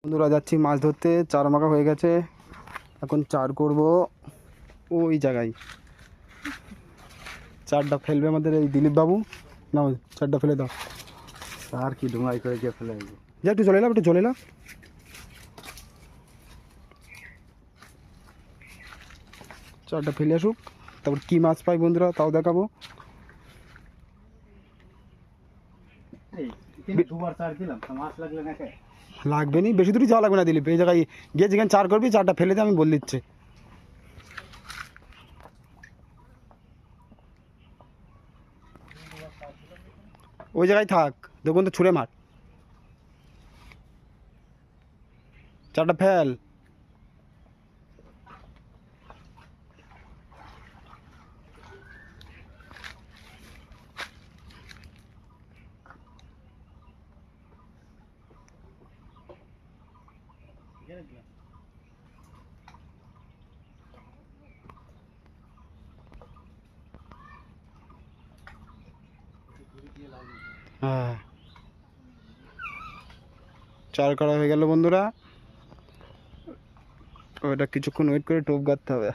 বন্ধুরা যাচ্ছি মাছ ধরতে, চার মাখা হয়ে গেছে। এখন চার করব ওই জায়গায়। চারটা ফেলবে আমাদের এই দিলীপ বাবু। নাও চারটা ফেলে দাও। আর কি ডুঙাই করে দিয়ে ফেলে যা একটু চলে এলাম, একটু চলে এলাম। চারটা ফেলে আসুক, তারপর কী মাছ পাই বন্ধুরা তাও দেখাবো। দুবার চার দিলাম, মাছ লাগলে না লাগবে নি, বেশি দূরই যাওয়া লাগবে না দিলীপ। এই জায়গায় গিয়ে যেখানে চার করবি চারটা ফেলে দিয়ে আমি বল দিচ্ছে। ওই জায়গায় থাক, দেখুন তো ছুঁড়ে মার। চারটা ফেল। হ্যাঁ, চার করা হয়ে গেল বন্ধুরা। ওটা কিছুক্ষণ ওয়েট করে টোপ গাঁথতে হবে।